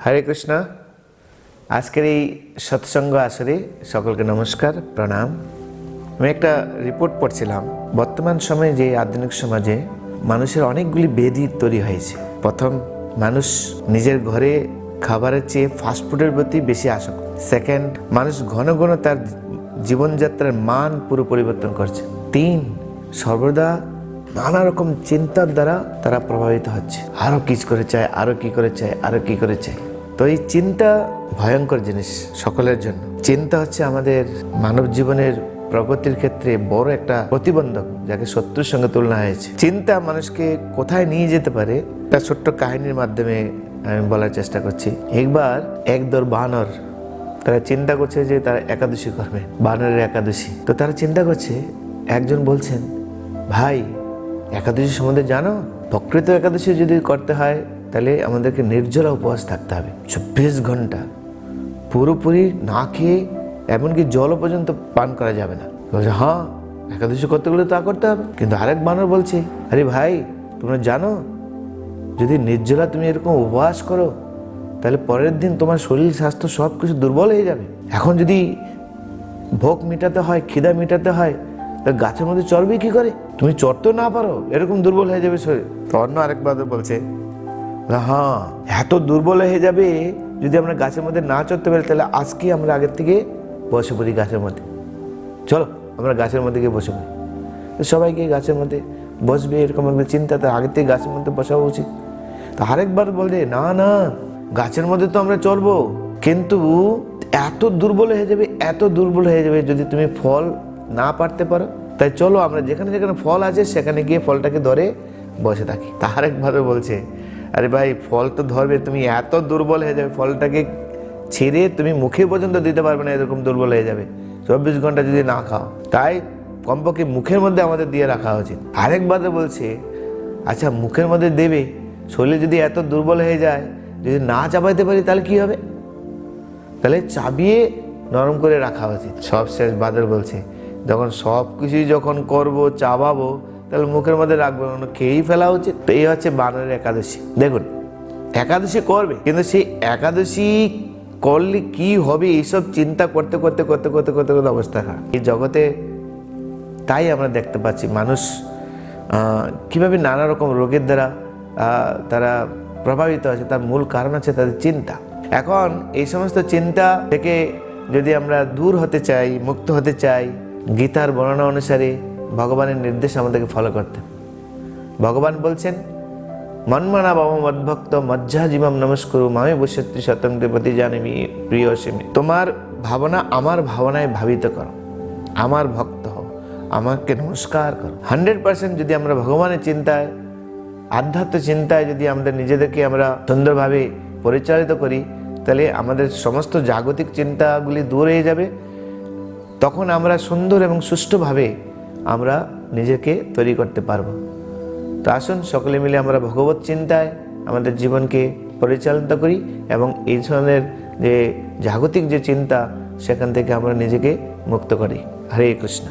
হরে কৃষ্ণ। আজকের এই সৎসঙ্গ আসরে সকলকে নমস্কার, প্রণাম। আমি একটা রিপোর্ট পড়ছিলাম, বর্তমান সময়ে যে আধুনিক সমাজে মানুষের অনেকগুলি ব্যাধি তৈরি হয়েছে। প্রথম, মানুষ নিজের ঘরে খাবারের চেয়ে ফাস্টফুডের প্রতি বেশি আসক্ত। সেকেন্ড, মানুষ ঘন ঘন তার জীবনযাত্রার মান পুরো পরিবর্তন করছে। তিন, সর্বদা নানা রকম চিন্তার দ্বারা তারা প্রভাবিত হচ্ছে, আরো কিছু করে চায়, আরো কি করে চায়, আরো কি করে চায়। তো এই চিন্তা ভয়ঙ্কর জিনিস সকলের জন্য। চিন্তা হচ্ছে আমাদের মানব জীবনের প্রগতির ক্ষেত্রে বড় একটা প্রতিবন্ধক, যাকে শত্রুর সঙ্গে তুলনা হয়েছে। চিন্তা মানুষকে কোথায় নিয়ে যেতে পারে একটা ছোট্ট কাহিনীর মাধ্যমে আমি বলার চেষ্টা করছি। একবার এক দল বানর, তারা চিন্তা করছে যে তারা একাদশী করবে, বানরের একাদশী। তো তারা চিন্তা করছে, একজন বলছেন, ভাই একাদশী সম্বন্ধে জানো? প্রকৃত একাদশী যদি করতে হয় তাহলে আমাদেরকে নির্জলা উপবাস থাকতে হবে 24 ঘন্টা, পুরোপুরি না খেয়ে, এমনকি জলও পর্যন্ত পান করা যাবে না। বলছে, হ্যাঁ একাদশী করতে গেলে তা করতে হবে। কিন্তু আরেক বানর বলছে, আরে ভাই তোমরা জানো, যদি নির্জলা তুমি এরকম উপবাস করো তাহলে পরের দিন তোমার শরীর স্বাস্থ্য সব কিছু দুর্বল হয়ে যাবে। এখন যদি ভোগ মেটাতে হয়, খিদা মেটাতে হয়, তা গাছের মধ্যে চড়বে কি করে? তুমি চড়তেও না পারো, এরকম দুর্বল হয়ে যাবে শরীর। তো অন্য আরেক বাদর বলছে, হ্যাঁ এত দুর্বল হয়ে যাবে যদি আমরা গাছের মধ্যে না চড়তে পারি, তাহলে আজকে আমরা আগের থেকে বসে পড়ি গাছের মধ্যে। চলো আমরা গাছের মধ্যে গিয়ে বসে পড়ি। সবাইকে গাছের মধ্যে বসবে এরকম একটা চিন্তা, তো আগের থেকে গাছের মধ্যে বসা উচিত। তো আরেকবার বলছে, না না গাছের মধ্যে তো আমরা চড়বো, কিন্তু এত দুর্বল হয়ে যাবে, এত দুর্বল হয়ে যাবে যদি তুমি ফল না পারতে পারো। তাই চলো আমরা যেখানে যেখানে ফল আছে সেখানে গিয়ে ফলটাকে ধরে বসে থাকি। তা আরেকবার বলছে, আরে ভাই ফল তো ধরবে, তুমি এত দুর্বল হয়ে যাবে, ফলটাকে ছেড়ে তুমি মুখে পর্যন্ত দিতে পারবে না, এরকম দুর্বল হয়ে যাবে 24 ঘন্টা যদি না খাও। তাই কমপক্ষে মুখের মধ্যে আমাদের দিয়ে রাখা উচিত। আরেকবার বলছে, আচ্ছা মুখের মধ্যে দেবে, শরীর যদি এত দুর্বল হয়ে যায়, যদি না চাবাইতে পারি তাহলে কি হবে? তাহলে চাবিয়ে নরম করে রাখা উচিত। সবশেষ বাদর বলছে, যখন সব কিছুই যখন করবো, চাবাবো, তাহলে মুখের মধ্যে রাখবো, খেয়েই ফেলা উচিত। তো এই হচ্ছে বানরের একাদশী। দেখুন, একাদশী করবে, কিন্তু সেই একাদশী করলে কি হবে এইসব চিন্তা করতে করতে করতে করতে করতে করতে অবস্থা খারাপ এই জগতে। তাই আমরা দেখতে পাচ্ছি মানুষ কিভাবে নানা রকম রোগের দ্বারা তারা প্রভাবিত আছে। তার মূল কারণ আছে তাদের চিন্তা। এখন এই সমস্ত চিন্তা থেকে যদি আমরা দূর হতে চাই, মুক্ত হতে চাই, গীতার বর্ণনা অনুসারে ভগবানের নির্দেশ আমাদেরকে ফলো করতে। ভগবান বলছেন, মন্মনা বাবা মদ্ভক্ত মজ্জা জীবম নমস্কুরু মামে বৈশ্যত্রী শতং দেবতী জানবি প্রিয় সেমি। তোমার ভাবনা আমার ভাবনায় ভাবিত করো, আমার ভক্ত হও, আমাকে নমস্কার করো। 100% যদি আমরা ভগবানের চিন্তায়, আধ্যাত্ম চিন্তায় যদি আমাদের নিজেদেরকে আমরা সুন্দরভাবে পরিচালিত করি, তাহলে আমাদের সমস্ত জাগতিক চিন্তাগুলি দূর হয়ে যাবে। তখন আমরা সুন্দর এবং সুষ্ঠুভাবে আমরা নিজেকে তৈরি করতে পারবো। তো আসুন সকলে মিলে আমরা ভগবত চিন্তায় আমাদের জীবনকে পরিচালিত করি এবং এই ধরনের যে জাগতিক যে চিন্তা, সেখান থেকে আমরা নিজেকে মুক্ত করি। হরে কৃষ্ণ।